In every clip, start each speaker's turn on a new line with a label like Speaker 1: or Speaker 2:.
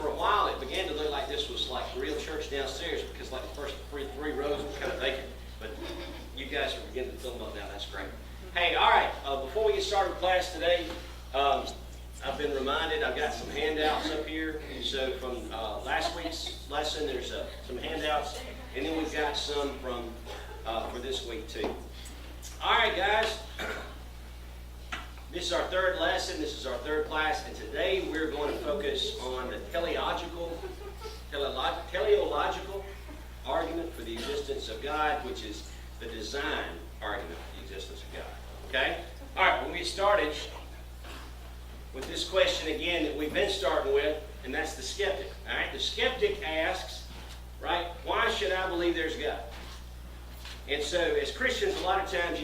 Speaker 1: for a while it began to look like this was like real church downstairs because like the first three rows were kind of vacant. But you guys are beginning to fill them up now. That's great. Hey, all right. Before we get started with class today, I've been reminded I've got some handouts up here. So from last week's lesson, there's some handouts, and then we've got some from for this week too. All right, guys. This is our third lesson. This is our third class, and today we're going to focus on the teleological argument for the existence of God, which is the design argument for the existence of God. Okay? All right, we'll get started with this question again that we've been starting with, and that's the skeptic. All right? The skeptic asks, right, why should I believe there's God? And so as Christians, a lot of times,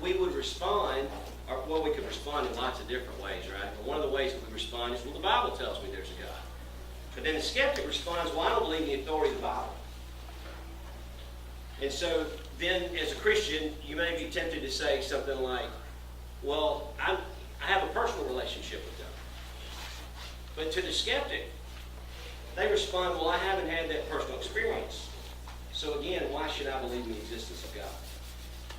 Speaker 1: we would respond, or we could respond in lots of different ways, right? But one of the ways that we respond is, well, the Bible tells me there's a God. But then the skeptic responds, well, I don't believe in the authority of the Bible. And so then, as a Christian, you may be tempted to say something like, well, I have a personal relationship with God. But to the skeptic, they respond, well, I haven't had that personal experience. So again, why should I believe in the existence of God?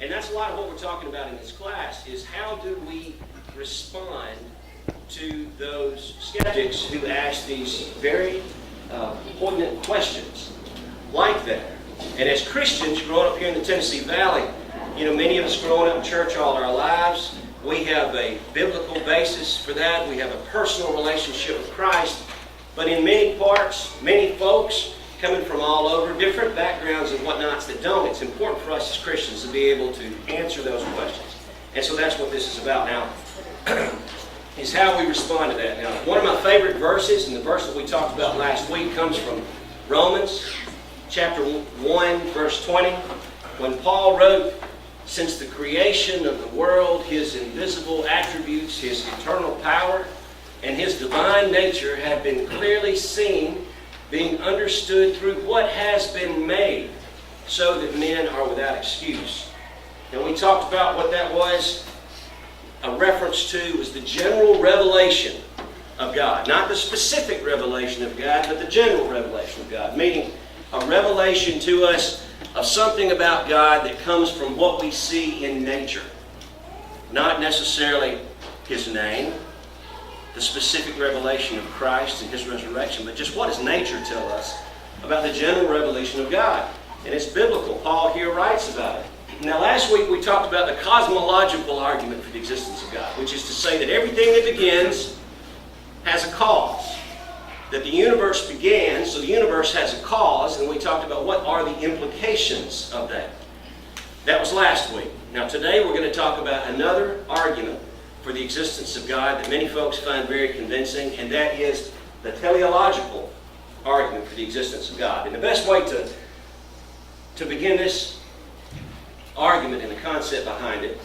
Speaker 1: And that's a lot of what we're talking about in this class, is how do we respond to those skeptics who ask these very poignant questions like that. And as Christians growing up here in the Tennessee Valley, many of us growing up in church all our lives, we have a biblical basis for that. We have a personal relationship with Christ. But in many parts, many folks coming from all over, different backgrounds and whatnots that don't, it's important for us as Christians to be able to answer those questions. And so that's what this is about now, is how we respond to that. Now, one of my favorite verses, and the verse that we talked about last week, comes from Romans chapter 1, verse 20, when Paul wrote, since the creation of the world, his invisible attributes, his eternal power, and his divine nature have been clearly seen, being understood through what has been made, so that men are without excuse. And we talked about what that was. A reference to was the general revelation of God. Not the specific revelation of God, but the general revelation of God. Meaning a revelation to us of something about God that comes from what we see in nature. Not necessarily His name, the specific revelation of Christ and His resurrection, but just what does nature tell us about the general revelation of God? And it's biblical. Paul here writes about it. Now, last week we talked about the cosmological argument for the existence of God, which is to say that everything that begins has a cause. That the universe began, so the universe has a cause, and we talked about what are the implications of that. That was last week. Now, today we're going to talk about another argument for the existence of God that many folks find very convincing, and that is the teleological argument for the existence of God. And the best way to begin this argument and the concept behind it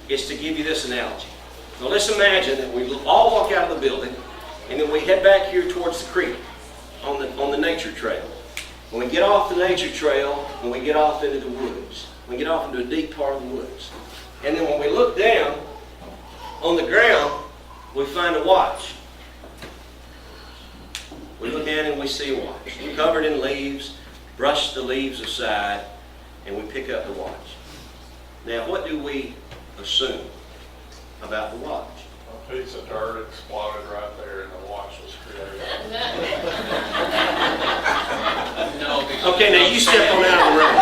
Speaker 1: is to give you this analogy. Now let's imagine that we all walk out of the building and then we head back here towards the creek on the nature trail. When we get off the nature trail, when we get off into the woods, we get off into a deep part of the woods. And then when we look down on the ground, we find a watch. We look down and we see a watch. We're covered in leaves, brush the leaves aside, and we pick up the watch. Now, what do we assume about the watch?
Speaker 2: A piece of dirt exploded right there and the watch was created.
Speaker 1: No. Okay, now you step on out of the room.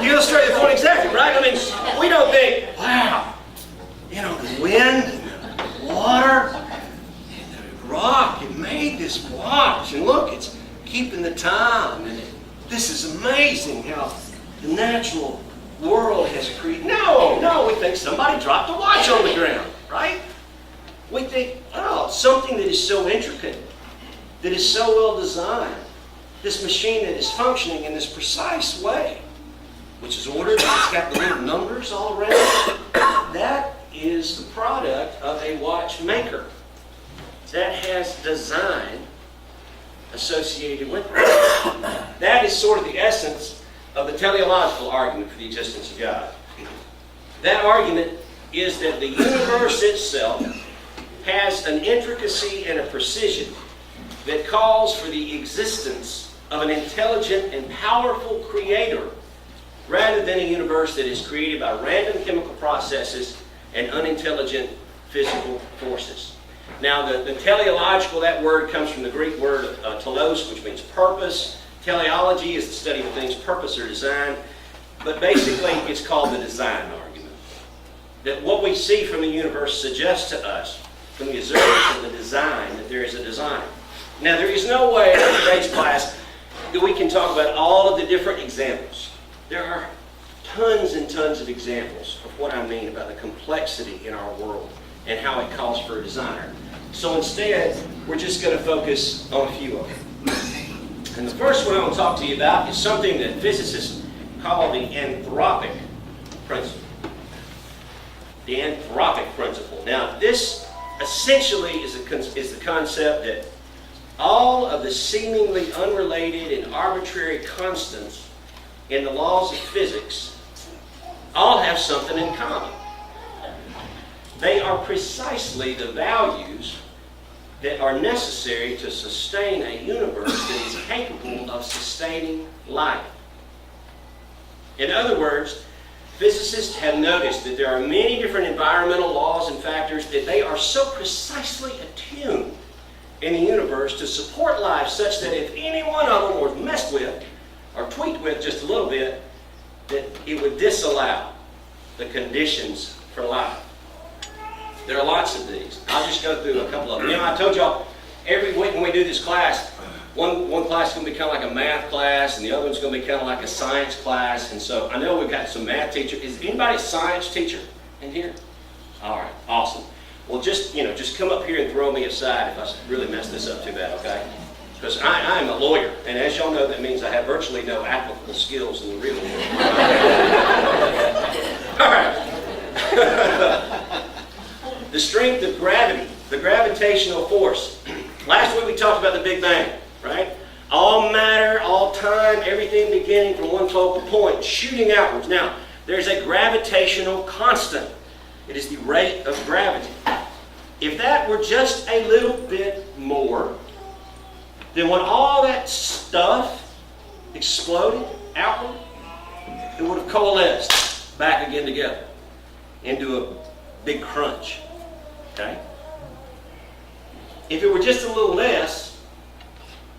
Speaker 1: You illustrate the point exactly, right? I mean, we don't think, wow, the wind, and the water, and the rock, it made this watch. And look, it's keeping the time. And this is amazing how the natural world has created. No, we think somebody dropped a watch on the ground, right? We think, oh, something that is so intricate, that is so well designed, this machine that is functioning in this precise way, which is ordered, it's got the little numbers all around it. That is the product of a watchmaker that has design associated with it. That is sort of the essence of the teleological argument for the existence of God. That argument is that the universe itself has possess an intricacy and a precision that calls for the existence of an intelligent and powerful creator rather than a universe that is created by random chemical processes and unintelligent physical forces. Now, the teleological, that word comes from the Greek word telos, which means purpose. Teleology is the study of things' purpose or design. But basically, it's called the design argument. That what we see from the universe suggests to us, from the observance of the design, that there is a designer. Now, there is no way in today's class that we can talk about all of the different examples. There are tons and tons of examples of what I mean about the complexity in our world and how it calls for a designer. So instead, we're just going to focus on a few of them. And the first one I want to talk to you about is something that physicists call the anthropic principle. The anthropic principle. Now, this essentially is the concept that all of the seemingly unrelated and arbitrary constants in the laws of physics all have something in common. They are precisely the values that are necessary to sustain a universe that is capable of sustaining life. In other words, physicists have noticed that there are many different environmental laws and factors that they are so precisely attuned in the universe to support life such that if any one of them was messed with or tweaked with just a little bit, that it would disallow the conditions for life. There are lots of these. I'll just go through a couple of them. You know, I told y'all, every week when we do this class, one class is going to be kind of like a math class, and the other one's going to be kind of like a science class. And so I know we've got some math teachers. Is anybody a science teacher in here? All right, awesome. Well, just come up here and throw me aside if I really mess this up too bad, okay? Because I am a lawyer, and as y'all know, that means I have virtually no applicable skills in the real world. All right. The strength of gravity, the gravitational force. Last week we talked about the Big Bang, right? All matter, all time, everything beginning from one focal point, shooting outwards. Now, there's a gravitational constant. It is the rate of gravity. If that were just a little bit more, then when all that stuff exploded outward, it would have coalesced back again together into a big crunch. Okay? If it were just a little less,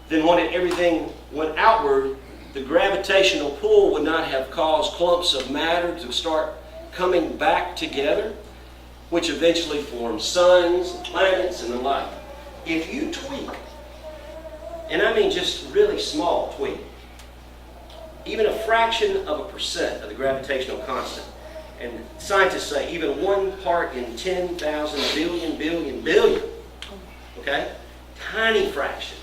Speaker 1: then when everything went outward, the gravitational pull would not have caused clumps of matter to start coming back together, which eventually form suns, and planets, and the like. If you tweak, and I mean just really small tweak, even a fraction of a percent of the gravitational constant, and scientists say even 1 part in 10,000 billion, okay? Tiny fraction.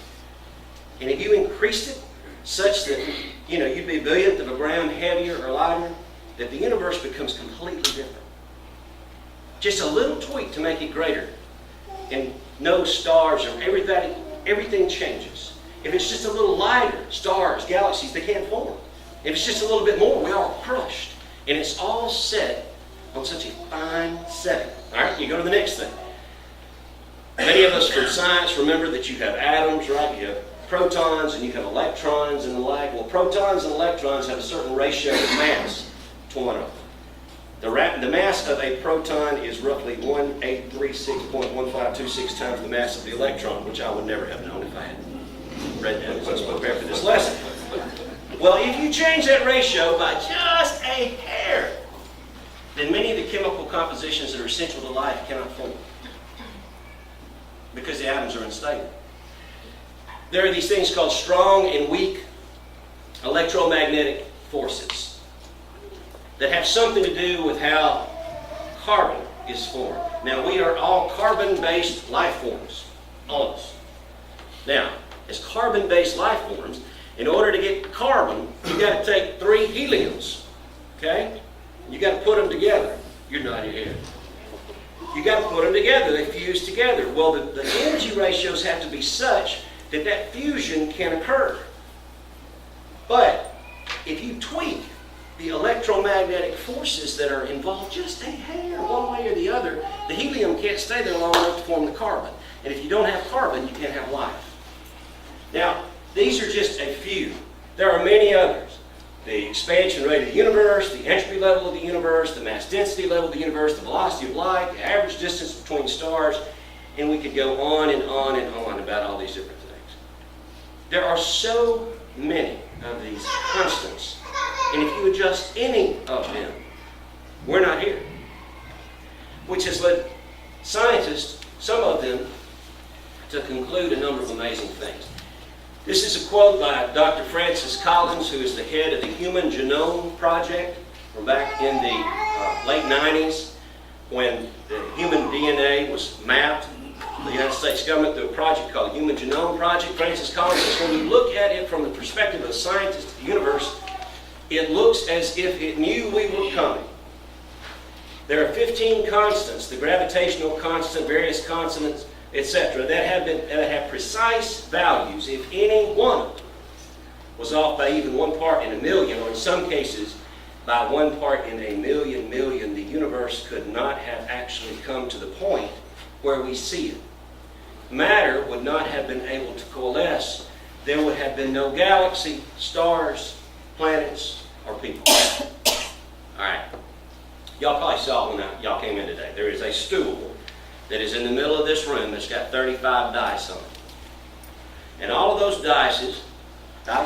Speaker 1: And if you increased it such that, you'd be a billionth of a gram heavier or lighter, that the universe becomes completely different. Just a little tweak to make it greater. And no stars or everything changes. If it's just a little lighter, stars, galaxies, they can't form. If it's just a little bit more, we are crushed. And it's all set on such a fine setting. All right, you go to the next thing. Many of us from science remember that you have atoms, right? You have protons and you have electrons and the like. Well, protons and electrons have a certain ratio of mass to one of them. The mass of a proton is roughly 1836.1526 times the mass of the electron, which I would never have known if I had read that as I was prepared for this lesson. Well, if you change that ratio by just a hair, then many of the chemical compositions that are essential to life cannot form because the atoms are unstable. There are these things called strong and weak electromagnetic forces that have something to do with how carbon is formed. Now, we are all carbon-based life forms, all of us. Now, as carbon-based life forms, in order to get carbon, you've got to take 3 heliums, okay? You've got to put them together. You're nodding your head. You've got to put them together. They fuse together. Well, the energy ratios have to be such that that fusion can occur. But if you tweak the electromagnetic forces that are involved just a hair, one way or the other, the helium can't stay there long enough to form the carbon. And if you don't have carbon, you can't have life. Now, these are just a few. There are many others. The expansion rate of the universe, the entropy level of the universe, the mass density level of the universe, the velocity of light, the average distance between stars, and we could go on and on and on about all these different things. There are so many of these constants, and if you adjust any of them, we're not here. Which has led scientists, some of them, to conclude a number of amazing things. This is a quote by Dr. Francis Collins, who is the head of the Human Genome Project from back in the late 90s when the human DNA was mapped. The United States government through a project called the Human Genome Project. Francis Collins says, when you look at it from the perspective of a scientist of the universe, it looks as if it knew we were coming. There are 15 constants, the gravitational constant, various constants, etc., that have precise values. If any one of them was off by even 1 part in a million, or in some cases by 1 part in a million, the universe could not have actually come to the point where we see it. Matter would not have been able to coalesce. There would have been no galaxy, stars, planets, or people. All right. Y'all probably saw when y'all came in today. There is a stool that is in the middle of this room that's got 35 dice on it. And all of those dices. I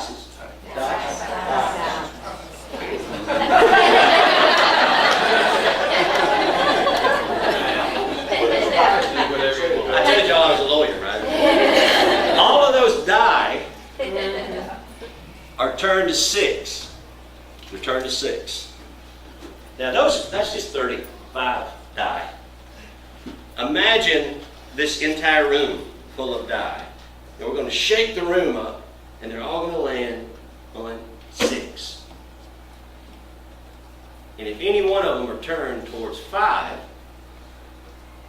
Speaker 1: told y'all I was a lawyer, right? All of those die are turned to 6. They're turned to 6. Now that's just 35 die. Imagine this entire room full of die. And we're going to shake the room up, and they're all going to land on 6. And if any one of them are turned towards 5,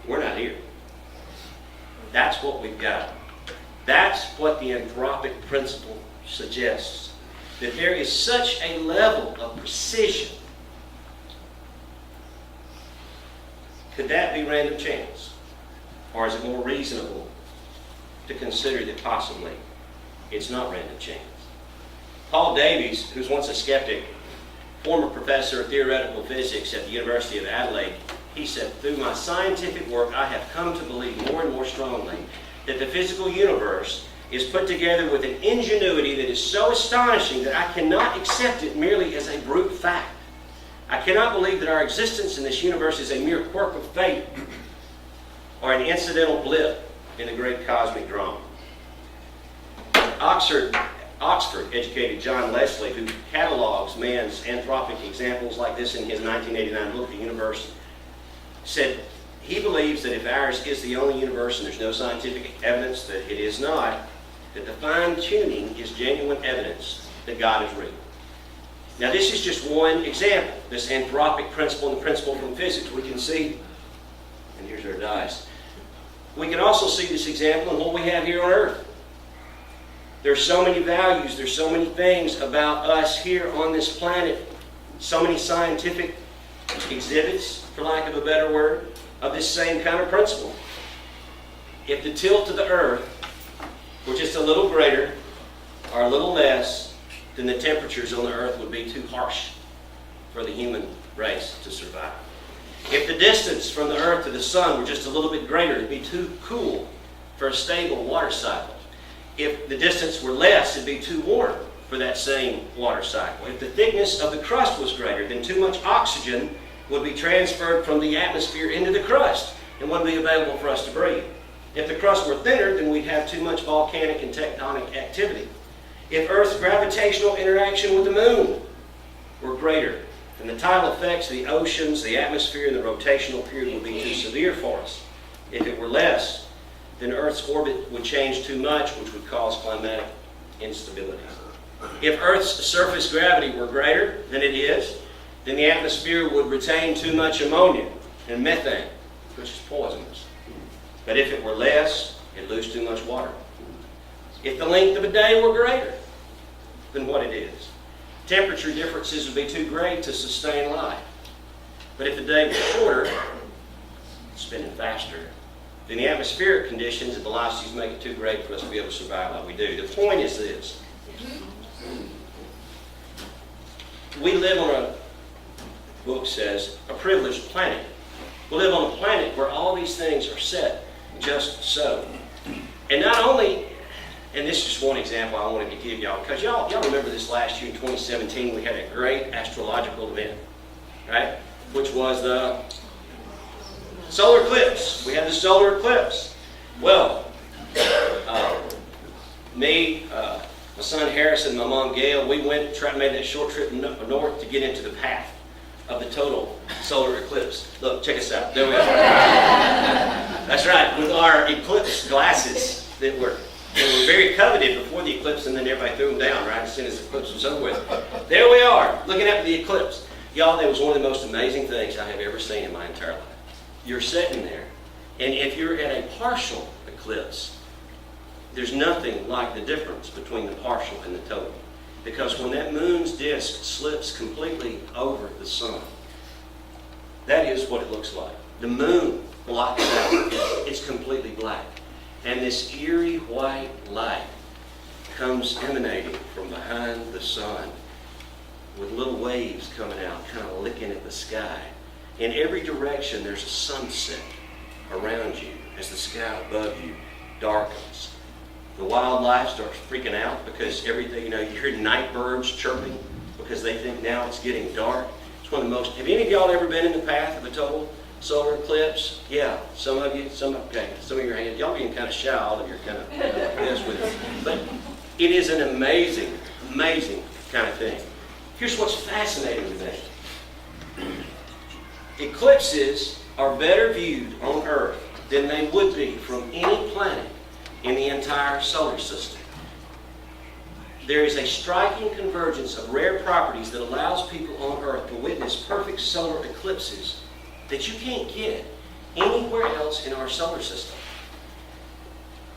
Speaker 1: we're not here. That's what we've got. That's what the anthropic principle suggests. That there is such a level of precision. Could that be random chance? Or is it more reasonable to consider that possibly it's not random chance? Paul Davies, who was once a skeptic, former professor of theoretical physics at the University of Adelaide, he said, through my scientific work, I have come to believe more and more strongly that the physical universe is put together with an ingenuity that is so astonishing that I cannot accept it merely as a brute fact. I cannot believe that our existence in this universe is a mere quirk of fate or an incidental blip in the great cosmic drama. Oxford educated John Leslie, who catalogs man's anthropic examples like this in his 1989 book, The Universe, said he believes that if ours is the only universe and there's no scientific evidence that it is not, that the fine-tuning is genuine evidence that God is real. Now this is just one example, this anthropic principle and the principle from physics. We can see, and here's our dice, we can also see this example in what we have here on Earth. There's so many values, there's so many things about us here on this planet, so many scientific exhibits, for lack of a better word, of this same kind of principle. If the tilt of the Earth were just a little greater or a little less, then the temperatures on the Earth would be too harsh for the human race to survive. If the distance from the Earth to the Sun were just a little bit greater, it'd be too cool for a stable water cycle. If the distance were less, it'd be too warm for that same water cycle. If the thickness of the crust was greater, then too much oxygen would be transferred from the atmosphere into the crust and wouldn't be available for us to breathe. If the crust were thinner, then we'd have too much volcanic and tectonic activity. If Earth's gravitational interaction with the moon were greater, then the tidal effects of the oceans, the atmosphere, and the rotational period would be too severe for us. If it were less, then Earth's orbit would change too much, which would cause climatic instability. If Earth's surface gravity were greater than it is, then the atmosphere would retain too much ammonia and methane, which is poisonous. But if it were less, it'd lose too much water. If the length of a day were greater than what it is, temperature differences would be too great to sustain life. But if the day was shorter, spinning faster, then the atmospheric conditions and velocities make it too great for us to be able to survive like we do. The point is this. We live on a, the book says, a privileged planet. We live on a planet where all these things are set just so. And not only, and this is just one example I wanted to give y'all, because y'all remember this last year in 2017, we had a great astrological event, right? Which was the solar eclipse. We had the solar eclipse. Well, me, my son Harrison, my mom Gail, we went, made that short trip north to get into the path of the total solar eclipse. Look, check us out. There we are. That's right, with our eclipse glasses that were very coveted before the eclipse, and then everybody threw them down right as soon as the eclipse was over with. There we are, looking at the eclipse. Y'all, that was one of the most amazing things I have ever seen in my entire life. You're sitting there, and if you're at a partial eclipse, there's nothing like the difference between the partial and the total. Because when that moon's disk slips completely over the sun, that is what it looks like. The moon blocks it out. It's completely black. And this eerie white light comes emanating from behind the sun with little waves coming out, kind of licking at the sky. In every direction, there's a sunset around you as the sky above you darkens. The wildlife starts freaking out because everything, you hear night birds chirping because they think now it's getting dark. It's one of the most, have any of y'all ever been in the path of a total solar eclipse? Yeah, some of you, some of your hands. Y'all being kind of shy, all of you are kind of this with it. But it is an amazing, amazing kind of thing. Here's what's fascinating to me. Eclipses are better viewed on Earth than they would be from any planet in the entire solar system. There is a striking convergence of rare properties that allows people on Earth to witness perfect solar eclipses that you can't get anywhere else in our solar system.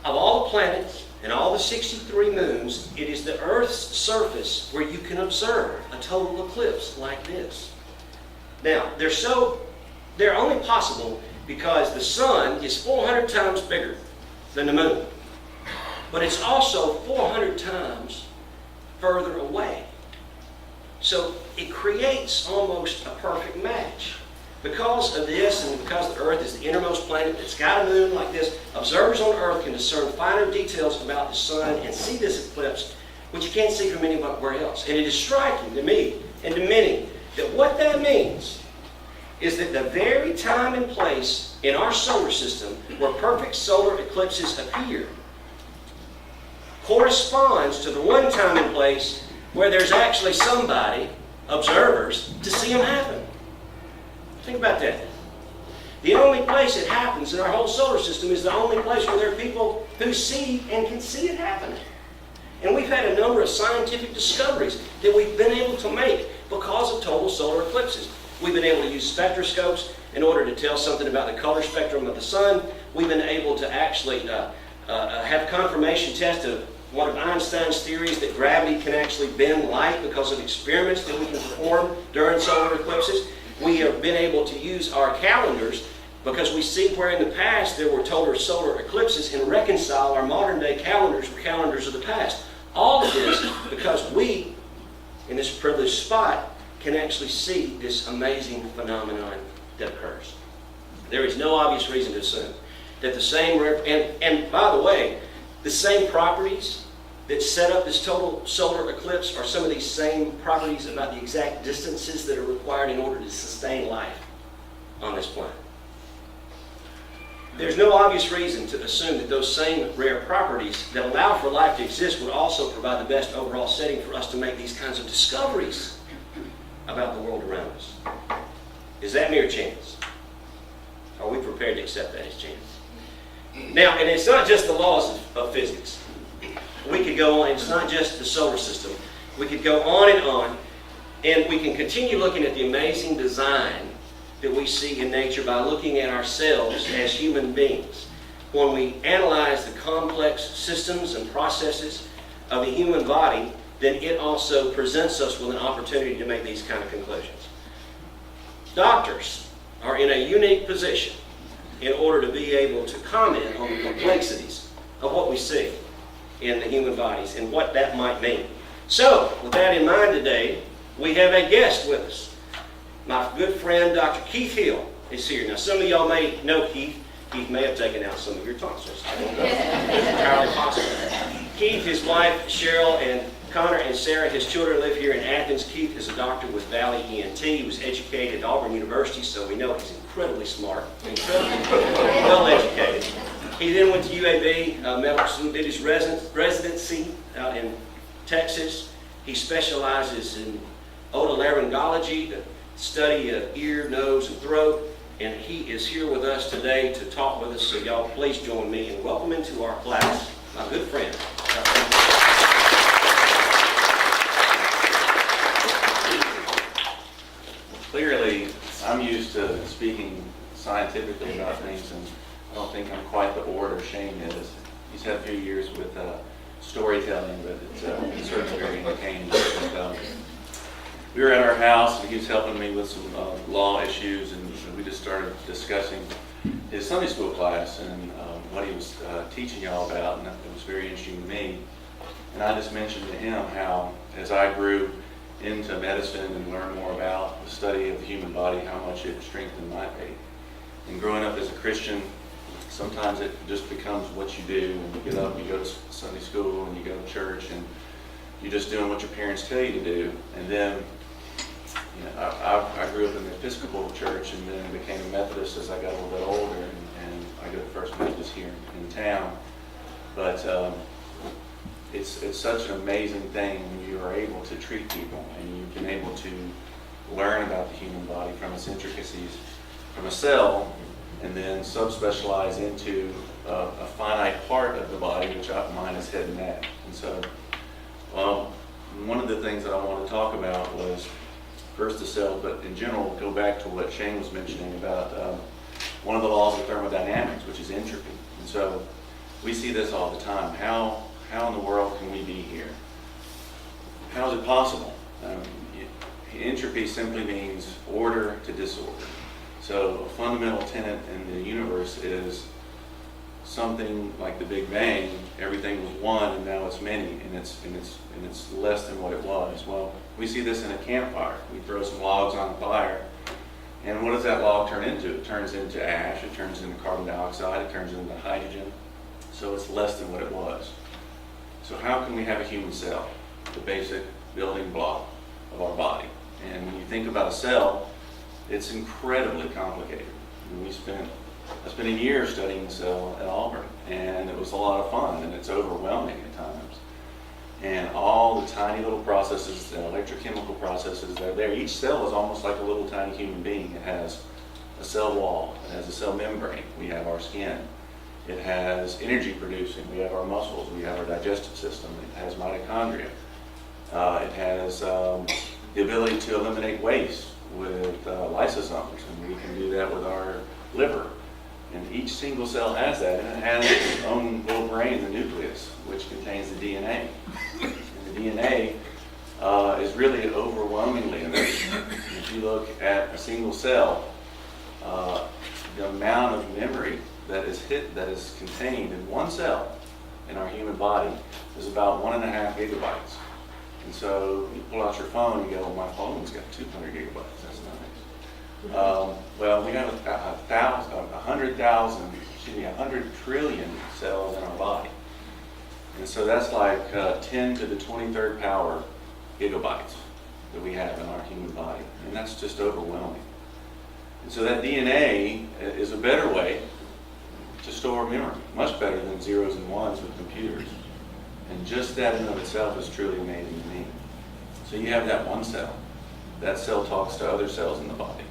Speaker 1: Of all the planets and all the 63 moons, it is the Earth's surface where you can observe a total eclipse like this. Now, they're only possible because the sun is 400 times bigger than the moon. But it's also 400 times further away. So it creates almost a perfect match. Because of this, and because the Earth is the innermost planet that's got a moon like this, observers on Earth can discern finer details about the sun and see this eclipse, which you can't see from anywhere else. And it is striking to me and to many that what that means is that the very time and place in our solar system where perfect solar eclipses appear corresponds to the one time and place where there's actually somebody, observers, to see them happen. Think about that. The only place it happens in our whole solar system is the only place where there are people who see and can see it happening. And we've had a number of scientific discoveries that we've been able to make because of total solar eclipses. We've been able to use spectroscopes in order to tell something about the color spectrum of the sun. We've been able to actually have confirmation tests of one of Einstein's theories that gravity can actually bend light because of experiments that we can perform during solar eclipses. We have been able to use our calendars because we see where in the past there were total solar eclipses and reconcile our modern day calendars with calendars of the past. All of this because we, in this privileged spot, can actually see this amazing phenomenon that occurs. There is no obvious reason to assume that the same, and by the way, the same properties that set up this total solar eclipse are some of these same properties about the exact distances that are required in order to sustain life on this planet. There's no obvious reason to assume that those same rare properties that allow for life to exist would also provide the best overall setting for us to make these kinds of discoveries about the world around us. Is that mere chance? Are we prepared to accept that as chance? Now, and it's not just the laws of physics. We could go on, it's not just the solar system. We could go on, and we can continue looking at the amazing design that we see in nature by looking at ourselves as human beings. When we analyze the complex systems and processes of the human body, then it also presents us with an opportunity to make these kind of conclusions. Doctors are in a unique position in order to be able to comment on the complexities of what we see in the human bodies and what that might mean. So, with that in mind today, we have a guest with us. My good friend, Dr. Keith Hill, is here. Now, some of y'all may know Keith. Keith may have taken out some of your tonsils. I don't know. It's entirely possible. Keith, his wife, Cheryl, and Connor and Sarah, his children live here in Athens. Keith is a doctor with Valley ENT. He was educated at Auburn University, so we know he's incredibly smart, incredibly well educated. He then went to UAB Medical School, did his residency out in Texas. He specializes in otolaryngology, the study of ear, nose, and throat. And he is here with us today to talk with us. So y'all please join me in welcoming to our class my good friend.
Speaker 3: Clearly, I'm used to speaking scientifically about things, and I don't think I'm quite the orator Shane is. He's had a few years with storytelling, but it's certainly very entertaining. We were at our house, and he was helping me with some law issues, and we just started discussing his Sunday school class and what he was teaching y'all about, and it was very interesting to me. And I just mentioned to him how, as I grew into medicine and learned more about the study of the human body, how much it strengthened my faith. And growing up as a Christian, sometimes it just becomes what you do, and you get up, you go to Sunday school, and you go to church, and you're just doing what your parents tell you to do. And then, you know, I grew up in the Episcopal church, and then became a Methodist as I got a little bit older, and I go to First Methodist here in town. But it's such an amazing thing when you are able to treat people, and you've been able to learn about the human body from its intricacies, from a cell, and then subspecialize into a finite part of the body, which mine is head and neck. And so one of the things that I want to talk about was first the cell, but in general, go back to what Shane was mentioning about one of the laws of thermodynamics, which is entropy. And so we see this all the time. How in the world can we be here? How is it possible? Entropy simply means order to disorder. So a fundamental tenet in the universe is something like the Big Bang. Everything was one, and now it's many, and it's less than what it was. Well, we see this in a campfire. We throw some logs on the fire, and what does that log turn into? It turns into ash. It turns into carbon dioxide. It turns into hydrogen. So it's less than what it was. So how can we have a human cell, the basic building block of our body? And when you think about a cell, it's incredibly complicated. I spent a year studying the cell at Auburn, and it was a lot of fun, and it's overwhelming at times. And all the tiny little processes, the electrochemical processes that are there, each cell is almost like a little tiny human being. It has a cell wall, it has a cell membrane, we have our skin. It has energy producing, we have our muscles, we have our digestive system, it has mitochondria. It has the ability to eliminate waste with lysosomes, and we can do that with our liver. And each single cell has that, and it has its own little brain, the nucleus, which contains the DNA. And the DNA is really overwhelmingly amazing. If you look at a single cell, the amount of memory that is contained in one cell in our human body is about 1.5 gigabytes. And so you pull out your phone and you go, well, my phone's got 200 gigabytes. That's nice. Well, we have 100 trillion cells in our body. And so that's like 10 to the 23rd power gigabytes that we have in our human body. And that's just overwhelming. And so that DNA is a better way to store memory, much better than zeros and ones with computers. And just that in of itself is truly amazing to me. So you have that one cell. That cell talks to other cells in the body.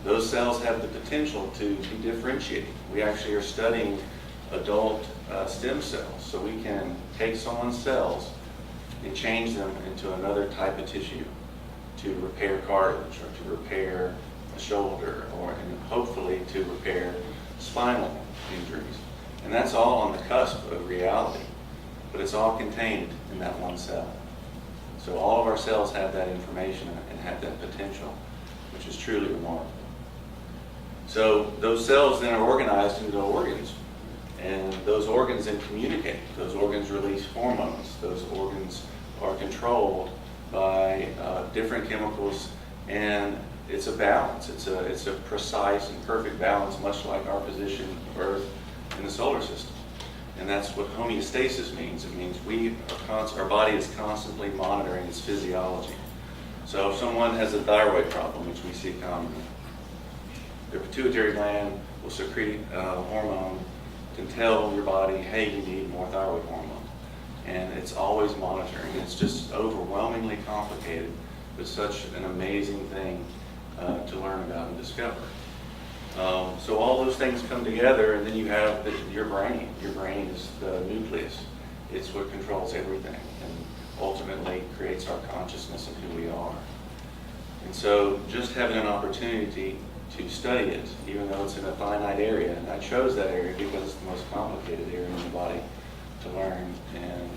Speaker 3: Those cells have the potential to be differentiated. We actually are studying adult stem cells. So we can take someone's cells and change them into another type of tissue to repair cartilage or to repair a shoulder or hopefully to repair spinal injuries. And that's all on the cusp of reality. But it's all contained in that one cell. So all of our cells have that information and have that potential, which is truly remarkable. So those cells then are organized into organs, and those organs then communicate. Those organs release hormones. Those organs are controlled by different chemicals, and it's a balance. It's a precise and perfect balance, much like our position of Earth in the solar system. And that's what homeostasis means. It means our body is constantly monitoring its physiology. So if someone has a thyroid problem, which we see commonly, their pituitary gland will secrete a hormone to tell your body, hey, you need more thyroid hormone. And it's always monitoring. It's just overwhelmingly complicated, but such an amazing thing to learn about and discover. So all those things come together, and then you have your brain. Your brain is the nucleus. It's what controls everything and ultimately creates our consciousness of who we are. And so just having an opportunity to study it, even though it's in a finite area, and I chose that area because it's the most complicated area in the body to learn and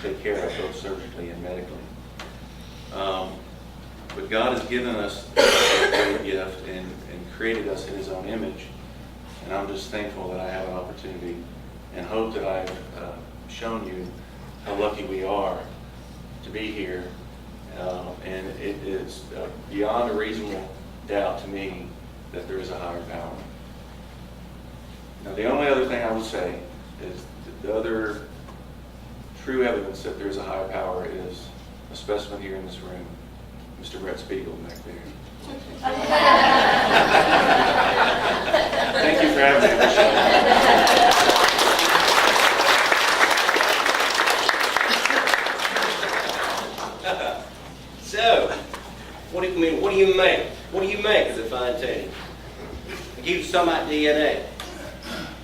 Speaker 3: take care of, both surgically and medically. But God has given us a great gift and created us in His own image. And I'm just thankful that I have an opportunity and hope that I've shown you how lucky we are to be here. And it is beyond a reasonable doubt to me that there is a higher power. Now, the only other thing I will say is the other true evidence that there is a higher power is a specimen here in this room, Mr. Brett Spiegel back there. Thank you for having me.
Speaker 1: So, what do you make? What do you make of the fine tuning? You was talking about DNA.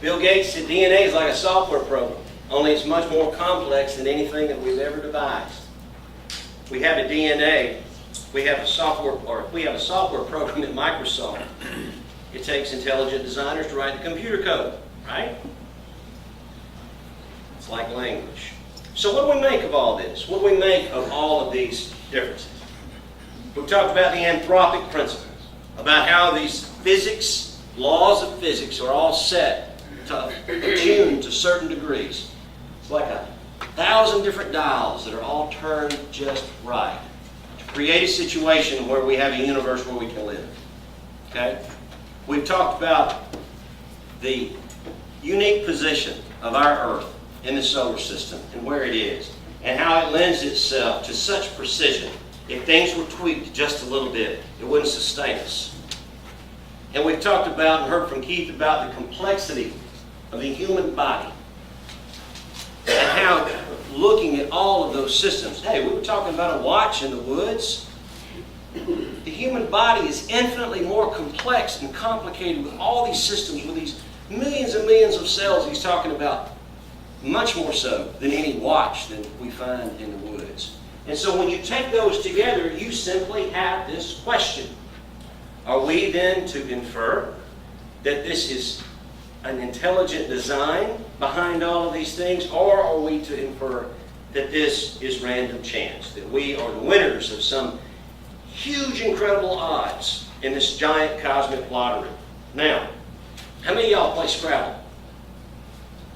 Speaker 1: Bill Gates said DNA is like a software program, only it's much more complex than anything that we've ever devised. We have a DNA, we have a software program at Microsoft. It takes intelligent designers to write the computer code, right? It's like language. So what do we make of all this? What do we make of all of these differences? We've talked about the anthropic principles, about how these laws of physics are all set to attune to certain degrees. It's like 1,000 different dials that are all turned just right to create a situation where we have a universe where we can live. Okay? We've talked about the unique position of our Earth in the solar system and where it is, and how it lends itself to such precision. If things were tweaked just a little bit, it wouldn't sustain us. And we've talked about and heard from Keith about the complexity of the human body and how looking at all of those systems. Hey, we were talking about a watch in the woods. The human body is infinitely more complex and complicated with all these systems, with these millions and millions of cells he's talking about, much more so than any watch that we find in the woods. And so when you take those together, you simply have this question. Are we then to infer that this is an intelligent design behind all of these things, or are we to infer that this is random chance, that we are the winners of some huge, incredible odds in this giant cosmic lottery? Now, how many of y'all play Scrabble?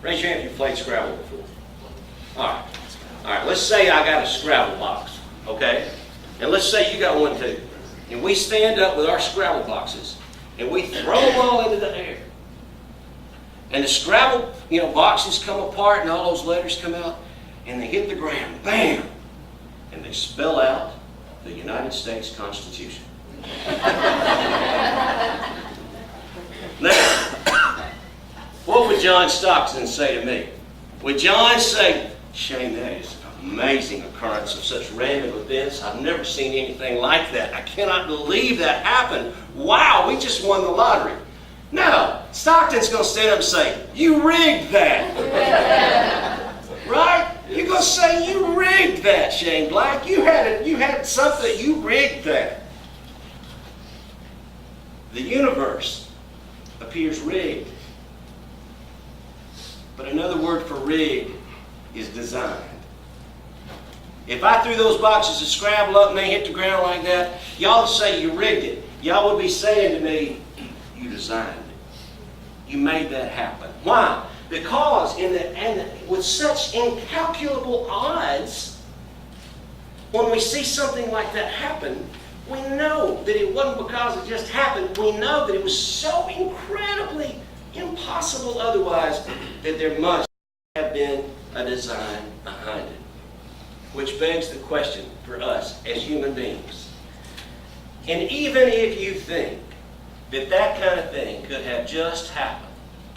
Speaker 1: Raise your hand if you've played Scrabble before. All right, let's say I got a Scrabble box, okay? And let's say you got one too. And we stand up with our Scrabble boxes, and we throw them all into the air. And the Scrabble, boxes come apart, and all those letters come out, and they hit the ground, bam! And they spell out the United States Constitution. Now, what would John Stockton say to me? Would John say, Shane, that is an amazing occurrence of such random events. I've never seen anything like that. I cannot believe that happened. Wow, we just won the lottery. No, Stockton's going to stand up and say, you rigged that. Right? You're going to say, you rigged that, Shane Black. You had something, you rigged that. The universe appears rigged. But another word for rigged is designed. If I threw those boxes of Scrabble up and they hit the ground like that, y'all would say you rigged it. Y'all would be saying to me, You designed it. You made that happen. Why? Because with such incalculable odds, when we see something like that happen, we know that it wasn't because it just happened. We know that it was so incredibly impossible otherwise that there must have been a design behind it. Which begs the question for us as human beings. And even if you think that that kind of thing could have just happened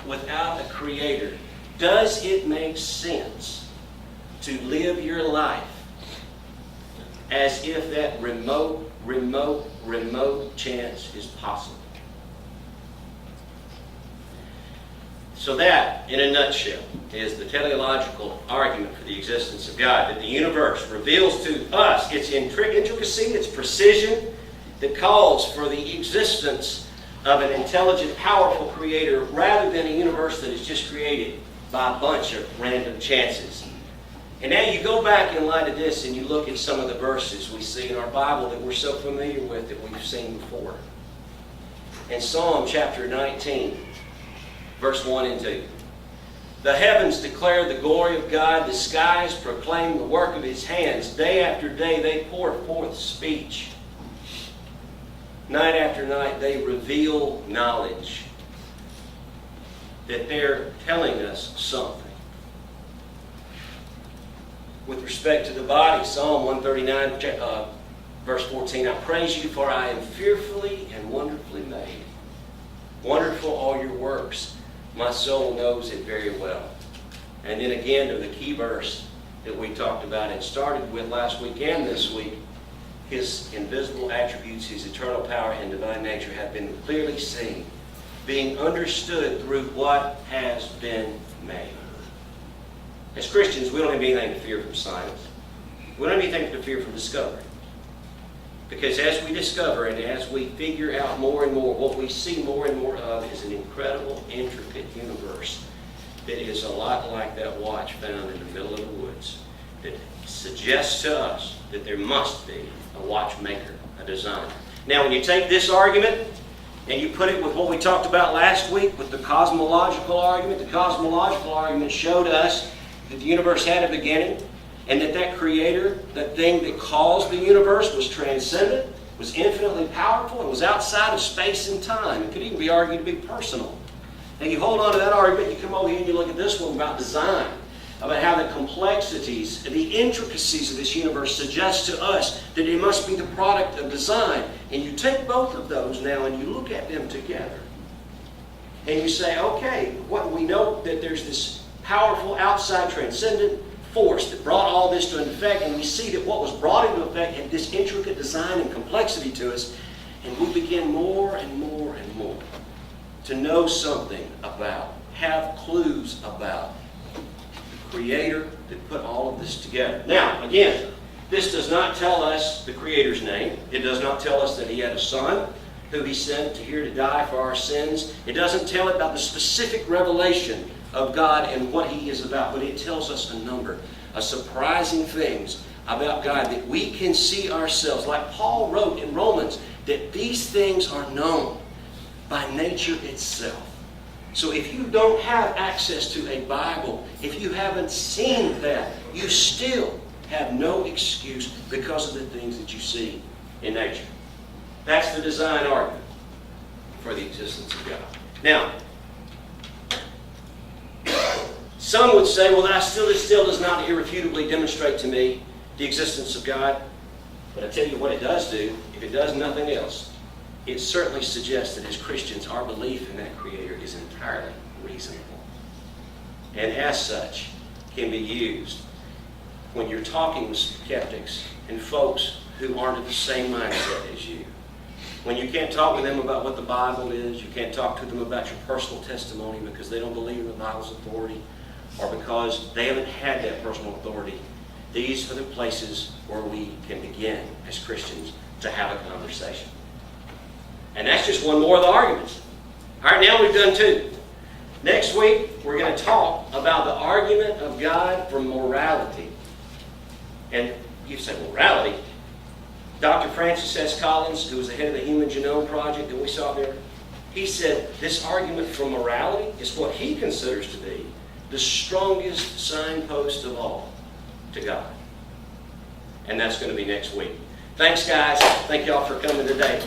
Speaker 1: without a creator, does it make sense to live your life as if that remote chance is possible? So that, in a nutshell, is the teleological argument for the existence of God, that the universe reveals to us its intricacy, its precision, that calls for the existence of an intelligent, powerful creator rather than a universe that is just created by a bunch of random chances. And now you go back in light of this and you look at some of the verses we see in our Bible that we're so familiar with that we've seen before. In Psalm chapter 19, verse 1 and 2. The heavens declare the glory of God. The skies proclaim the work of His hands. Day after day they pour forth speech. Night after night they reveal knowledge. That they're telling us something. With respect to the body, Psalm 139, verse 14, I praise you, for I am fearfully and wonderfully made. Wonderful all your works. My soul knows it very well. And then again to the key verse that we talked about and started with last week and this week. His invisible attributes, His eternal power and divine nature have been clearly seen, being understood through what has been made. As Christians, we don't have anything to fear from science. We don't have anything to fear from discovery. Because as we discover and as we figure out more and more, what we see more and more of is an incredible, intricate universe that is a lot like that watch found in the middle of the woods that suggests to us that there must be a watchmaker, a designer. Now, when you take this argument and you put it with what we talked about last week with the cosmological argument showed us that the universe had a beginning, and that creator, that thing that caused the universe, was transcendent, was infinitely powerful, and was outside of space and time. It could even be argued to be personal. Now you hold on to that argument, you come over here and you look at this one about design, about how the complexities, the intricacies of this universe suggest to us that it must be the product of design. And you take both of those now and you look at them together. And you say, okay, what we know that there's this powerful outside transcendent force that brought all this to an effect, and we see that what was brought into effect had this intricate design and complexity to us, and we begin more and more and more to know something about, have clues about the Creator that put all of this together. Now, again, this does not tell us the Creator's name. It does not tell us that He had a Son who He sent here to die for our sins. It doesn't tell about the specific revelation of God and what He is about, but it tells us a number of surprising things about God that we can see ourselves, like Paul wrote in Romans, that these things are known by nature itself. So if you don't have access to a Bible, if you haven't seen that, you still have no excuse because of the things that you see in nature. That's the design argument for the existence of God. Now, some would say, well, this still does not irrefutably demonstrate to me the existence of God. But I tell you what it does do, if it does nothing else, it certainly suggests that as Christians, our belief in that Creator is entirely reasonable. And as such, can be used when you're talking with skeptics and folks who aren't of the same mindset as you. When you can't talk with them about what the Bible is, you can't talk to them about your personal testimony because they don't believe in the Bible's authority, or because they haven't had that personal authority. These are the places where we can begin as Christians to have a conversation. And that's just one more of the arguments. All right, now we've done two. Next week, we're going to talk about the argument of God for morality. And you say, morality? Dr. Francis S. Collins, who was the head of the Human Genome Project that we saw there, He said this argument from morality is what he considers to be the strongest signpost of all to God. And that's going to be next week. Thanks, guys. Thank y'all for coming today.